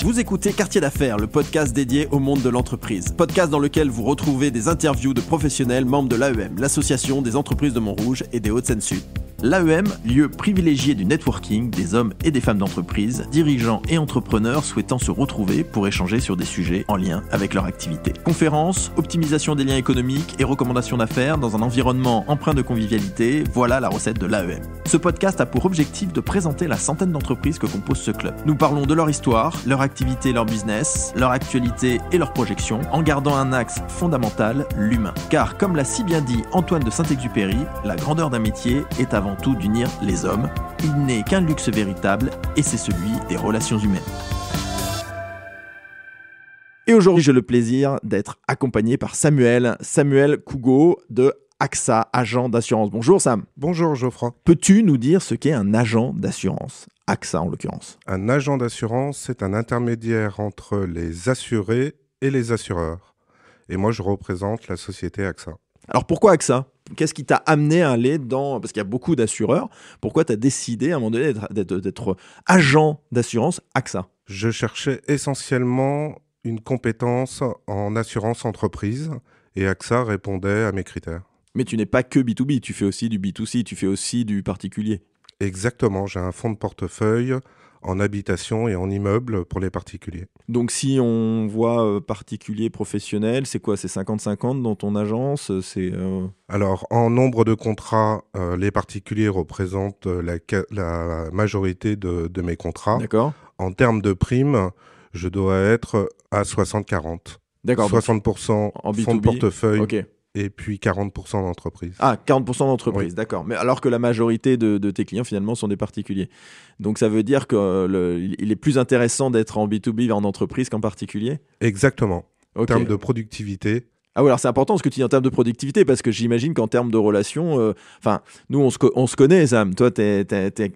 Vous écoutez Quartier d'affaires, le podcast dédié au monde de l'entreprise. Podcast dans lequel vous retrouvez des interviews de professionnels membres de l'AEM, l'association des entreprises de Montrouge et des Hauts-de-Seine-Sud. L'AEM, lieu privilégié du networking des hommes et des femmes d'entreprise, dirigeants et entrepreneurs souhaitant se retrouver pour échanger sur des sujets en lien avec leur activité. Conférences, optimisation des liens économiques et recommandations d'affaires dans un environnement empreint de convivialité, voilà la recette de l'AEM. Ce podcast a pour objectif de présenter la centaine d'entreprises que compose ce club. Nous parlons de leur histoire, leur activité, leur business, leur actualité et leurs projections, en gardant un axe fondamental, l'humain. Car comme l'a si bien dit Antoine de Saint-Exupéry, la grandeur d'un métier est avant tout d'unir les hommes. Il n'est qu'un luxe véritable et c'est celui des relations humaines. Et aujourd'hui, j'ai le plaisir d'être accompagné par Samuel Cougo de AXA, agent d'assurance. Bonjour Sam. Bonjour Geoffroy. Peux-tu nous dire ce qu'est un agent d'assurance ? AXA en l'occurrence. Un agent d'assurance, c'est un intermédiaire entre les assurés et les assureurs. Et moi, je représente la société AXA. Alors pourquoi AXA ? Qu'est-ce qui t'a amené à aller dans... Parce qu'il y a beaucoup d'assureurs. Pourquoi tu as décidé à un moment donné d'être agent d'assurance AXA ? Je cherchais essentiellement une compétence en assurance entreprise et AXA répondait à mes critères. Mais tu n'es pas que B2B, tu fais aussi du B2C, tu fais aussi du particulier. Exactement, j'ai un fonds de portefeuille en habitation et en immeuble pour les particuliers. Donc si on voit particulier professionnel, c'est quoi ? C'est 50-50 dans ton agence ? Alors, en nombre de contrats, les particuliers représentent la majorité de mes contrats. D'accord. En termes de primes, je dois être à 60-40. D'accord. 60% en B2B, fonds de portefeuille. Okay. Et puis 40% d'entreprise. Ah, 40% d'entreprise, oui. D'accord. Mais alors que la majorité de tes clients, finalement, sont des particuliers. Donc, ça veut dire qu'il est plus intéressant d'être en B2B en entreprise qu'en particulier ? Exactement. Okay. En termes de productivité. Ah oui, alors c'est important ce que tu dis en termes de productivité, parce que j'imagine qu'en termes de relations, nous, on se connaît, Sam. Toi, t'es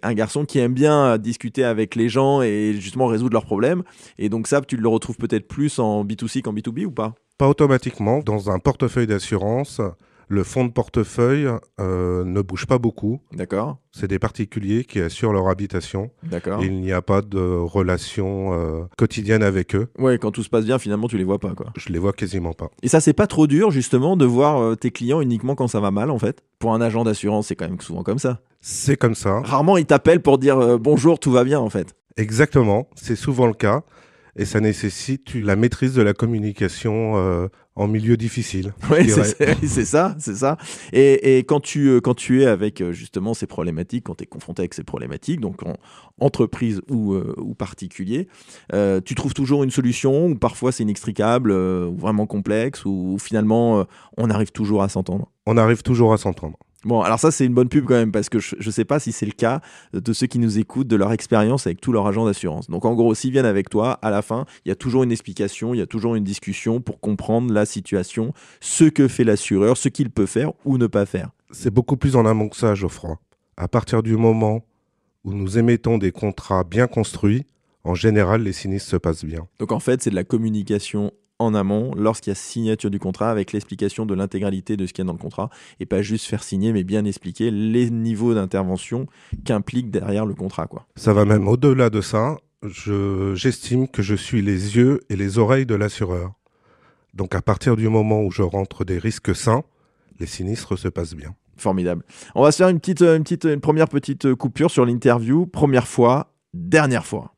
un garçon qui aime bien discuter avec les gens et justement résoudre leurs problèmes. Et donc ça, tu le retrouves peut-être plus en B2C qu'en B2B ou pas ? Pas automatiquement. Dans un portefeuille d'assurance, le fonds de portefeuille ne bouge pas beaucoup. D'accord. C'est des particuliers qui assurent leur habitation. D'accord. Et il n'y a pas de relation quotidienne avec eux. Ouais, quand tout se passe bien, finalement, tu les vois pas, quoi. Je les vois quasiment pas. Et ça, c'est pas trop dur, justement, de voir tes clients uniquement quand ça va mal, en fait ? Pour un agent d'assurance, c'est quand même souvent comme ça. C'est comme ça. Rarement, ils t'appellent pour dire bonjour, tout va bien, en fait. Exactement. C'est souvent le cas. Et ça nécessite la maîtrise de la communication en milieu difficile. Oui, c'est ça. Et quand tu es avec justement ces problématiques, quand tu es confronté avec ces problématiques, donc en entreprise ou particulier, tu trouves toujours une solution ou parfois c'est inextricable, ou vraiment complexe, ou finalement on arrive toujours à s'entendre ? On arrive toujours à s'entendre. Bon, alors ça, c'est une bonne pub quand même, parce que je ne sais pas si c'est le cas de ceux qui nous écoutent, de leur expérience avec tous leurs agents d'assurance. Donc, en gros, s'ils viennent avec toi, à la fin, il y a toujours une explication, il y a toujours une discussion pour comprendre la situation, ce que fait l'assureur, ce qu'il peut faire ou ne pas faire. C'est beaucoup plus en amont que ça, Geoffroy. À partir du moment où nous émettons des contrats bien construits, en général, les sinistres se passent bien. Donc, en fait, c'est de la communication en amont, lorsqu'il y a signature du contrat, avec l'explication de l'intégralité de ce qu'il y a dans le contrat, et pas juste faire signer, mais bien expliquer les niveaux d'intervention qu'implique derrière le contrat, quoi. Ça va même au-delà de ça. J'estime que je suis les yeux et les oreilles de l'assureur. Donc à partir du moment où je rentre des risques sains, les sinistres se passent bien. Formidable. On va se faire une première petite coupure sur l'interview. Première fois, dernière fois.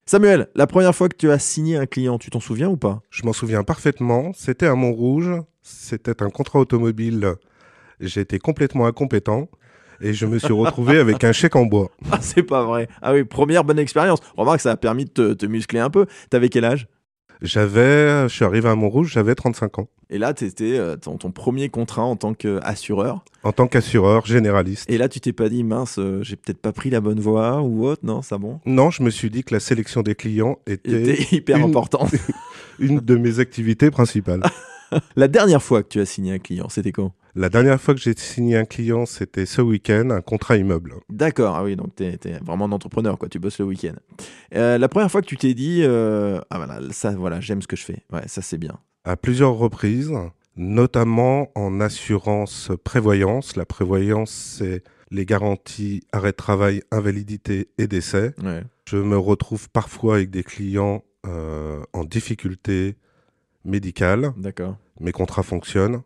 Samuel, la première fois que tu as signé un client, tu t'en souviens ou pas ? Je m'en souviens parfaitement. C'était à Montrouge. C'était un contrat automobile. J'étais complètement incompétent et je me suis retrouvé avec un chèque en bois. Ah, c'est pas vrai. Ah oui, première bonne expérience. Remarque, ça a permis de te muscler un peu. T'avais quel âge ? Je suis arrivé à Montrouge, j'avais 35 ans. Et là, c'était ton premier contrat en tant qu'assureur. En tant qu'assureur généraliste. Et là, tu t'es pas dit, mince, j'ai peut-être pas pris la bonne voie ou autre, non, ça bon ? Non, je me suis dit que la sélection des clients était hyper importante. Une de mes activités principales. La dernière fois que tu as signé un client, c'était quand ? La dernière fois que j'ai signé un client, c'était ce week-end, un contrat immeuble. D'accord, ah oui, donc t'es vraiment un entrepreneur, quoi. Tu bosses le week-end. La première fois que tu t'es dit, ah voilà, ça, voilà, j'aime ce que je fais. Ouais, ça c'est bien. À plusieurs reprises, Notamment en assurance prévoyance. La prévoyance, c'est les garanties arrêt de travail, invalidité et décès. Ouais. Je me retrouve parfois avec des clients en difficulté médicale. D'accord. Mes contrats fonctionnent.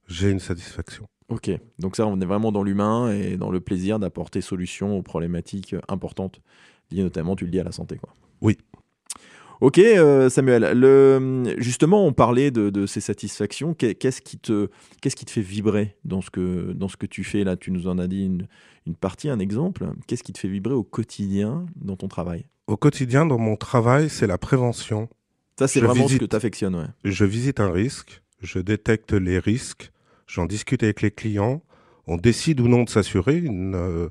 J'ai une satisfaction. Ok, donc ça, on est vraiment dans l'humain et dans le plaisir d'apporter solution aux problématiques importantes liées notamment, tu le dis, à la santé, quoi. Oui. Ok, Samuel, justement, on parlait de ces satisfactions. Qu'est-ce qui te fait vibrer dans ce que tu fais là? Tu nous en as dit une partie, un exemple. Qu'est-ce qui te fait vibrer au quotidien dans ton travail? Au quotidien, dans mon travail, c'est la prévention. Ça, c'est vraiment ce que tu affectionnes, ouais. Je visite un risque, je détecte les risques, j'en discute avec les clients, on décide ou non de s'assurer. Une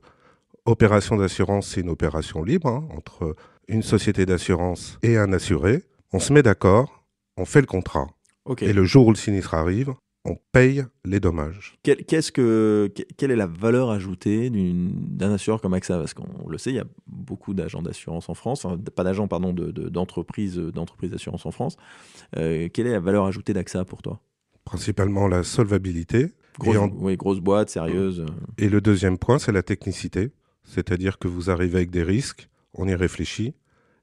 opération d'assurance, c'est une opération libre entre une société d'assurance et un assuré. On se met d'accord, on fait le contrat. Ok. Et le jour où le sinistre arrive, on paye les dommages. Quelle est la valeur ajoutée d'un assureur comme AXA? Parce qu'on le sait, il y a beaucoup d'agents d'assurance en France, enfin, pas d'agents, pardon, d'entreprises d'assurance en France. Quelle est la valeur ajoutée d'AXA pour toi? Principalement la solvabilité. Oui, grosse boîte, sérieuse. Et le deuxième point, c'est la technicité. C'est-à-dire que vous arrivez avec des risques, on y réfléchit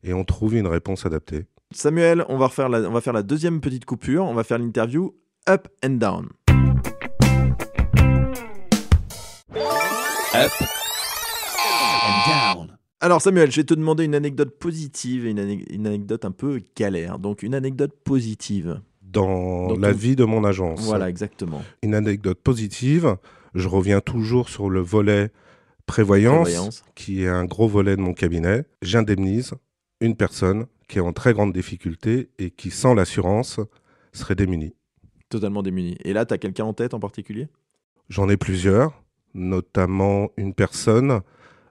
et on trouve une réponse adaptée. Samuel, on va faire la deuxième petite coupure. On va faire l'interview Up and Down. Up and down. Alors Samuel, je vais te demander une anecdote positive et une anecdote un peu galère. Donc une anecdote positive. Dans la vie de mon agence. Voilà, exactement. Une anecdote positive, je reviens toujours sur le volet prévoyance, qui est un gros volet de mon cabinet. J'indemnise une personne qui est en très grande difficulté et qui, sans l'assurance, serait démunie. Totalement démunie. Et là, tu as quelqu'un en tête en particulier? J'en ai plusieurs, notamment une personne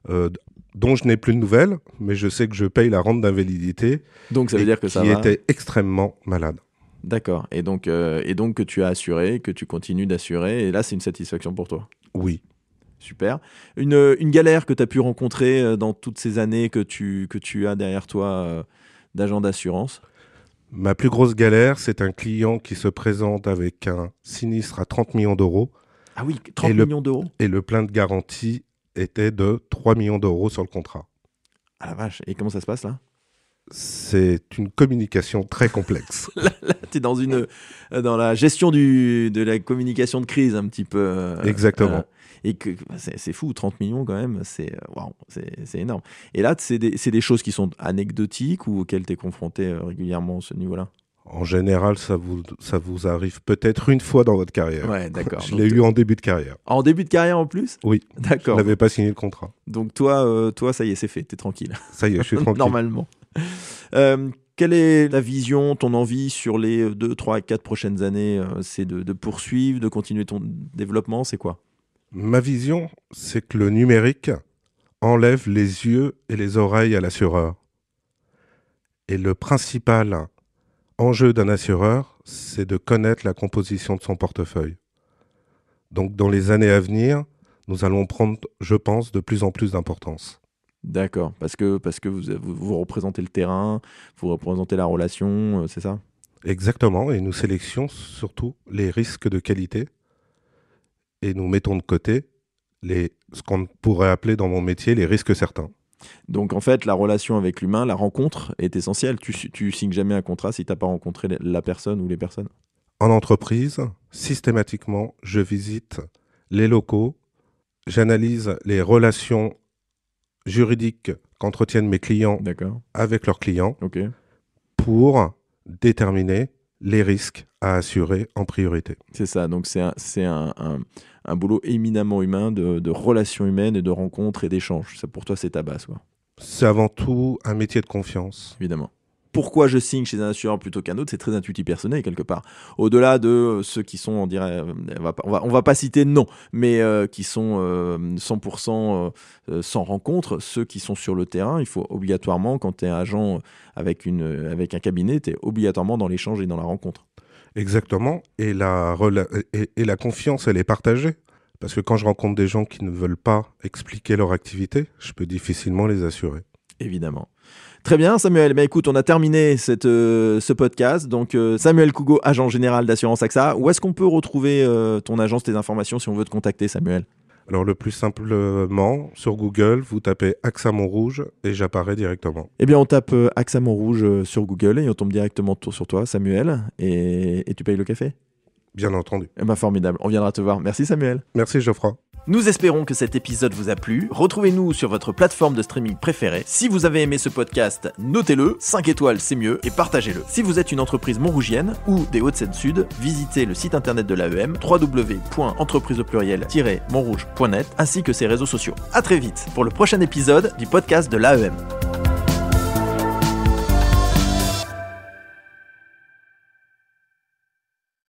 dont je n'ai plus de nouvelles, mais je sais que je paye la rente d'invalidité. Donc ça veut dire que ça va. Qui était extrêmement malade. D'accord. Et donc que tu as assuré, que tu continues d'assurer. Et là, c'est une satisfaction pour toi? Oui. Super. Une galère que tu as pu rencontrer dans toutes ces années que tu as derrière toi d'agent d'assurance? Ma plus grosse galère, c'est un client qui se présente avec un sinistre à 30 millions d'euros. Ah oui, 30 millions d'euros? Et le plein de garantie était de 3 millions d'euros sur le contrat. Ah la vache. Et comment ça se passe là? C'est une communication très complexe. Là tu es dans la gestion de la communication de crise un petit peu. Exactement. Et que c'est fou, 30 millions quand même, c'est énorme. Et là, c'est des choses qui sont anecdotiques ou auxquelles tu es confronté régulièrement à ce niveau-là? En général, ça vous arrive peut-être une fois dans votre carrière. Ouais, d'accord. Je l'ai eu en début de carrière. En début de carrière en plus? Oui. D'accord. Je n'avais pas signé le contrat. Donc toi, ça y est, c'est fait, t'es tranquille. Ça y est, je suis tranquille. Normalement. Quelle est la vision, ton envie sur les 2, 3, 4 prochaines années? C'est de poursuivre, de continuer ton développement, c'est quoi? Ma vision, c'est que le numérique enlève les yeux et les oreilles à l'assureur. Et le principal enjeu d'un assureur, c'est de connaître la composition de son portefeuille. Donc dans les années à venir, nous allons prendre, je pense, de plus en plus d'importance. D'accord, parce que vous représentez le terrain, vous représentez la relation, c'est ça? Exactement, et nous sélectionnons surtout les risques de qualité et nous mettons de côté ce qu'on pourrait appeler dans mon métier les risques certains. Donc en fait, la relation avec l'humain, la rencontre est essentielle. Tu signes jamais un contrat si tu n'as pas rencontré la personne ou les personnes? En entreprise, systématiquement, je visite les locaux, j'analyse les relations juridiques qu'entretiennent mes clients avec leurs clients pour déterminer les risques à assurer en priorité. C'est ça, donc c'est un boulot éminemment humain de relations humaines et de rencontres et d'échanges. Ça, pour toi, c'est ta base, quoi. C'est avant tout un métier de confiance. Évidemment. Pourquoi je signe chez un assureur plutôt qu'un autre, c'est très intuitif personnel quelque part. Au-delà de ceux qui sont, on dirait, on va pas citer de nom, mais qui sont 100% sans rencontre, ceux qui sont sur le terrain, il faut obligatoirement, quand tu es agent avec un cabinet, tu es obligatoirement dans l'échange et dans la rencontre. Exactement, et la confiance, elle est partagée. Parce que quand je rencontre des gens qui ne veulent pas expliquer leur activité, je peux difficilement les assurer. Évidemment. Très bien, Samuel. Écoute, on a terminé ce podcast. Donc, Samuel Cougo, agent général d'Assurance AXA. Où est-ce qu'on peut retrouver ton agence, tes informations si on veut te contacter, Samuel ? Alors le plus simplement, sur Google, vous tapez AXA Montrouge et j'apparais directement. Eh bien, on tape AXA Montrouge sur Google et on tombe directement sur toi, Samuel. Et tu payes le café ? Bien entendu. Eh bien, formidable. On viendra te voir. Merci, Samuel. Merci, Geoffroy. Nous espérons que cet épisode vous a plu. Retrouvez-nous sur votre plateforme de streaming préférée. Si vous avez aimé ce podcast, notez-le, 5 étoiles c'est mieux, et partagez-le. Si vous êtes une entreprise montrougienne ou des Hauts-de-Seine-Sud, visitez le site internet de l'AEM, www.entrepriseaupluriel-montrouge.net, ainsi que ses réseaux sociaux. À très vite pour le prochain épisode du podcast de l'AEM.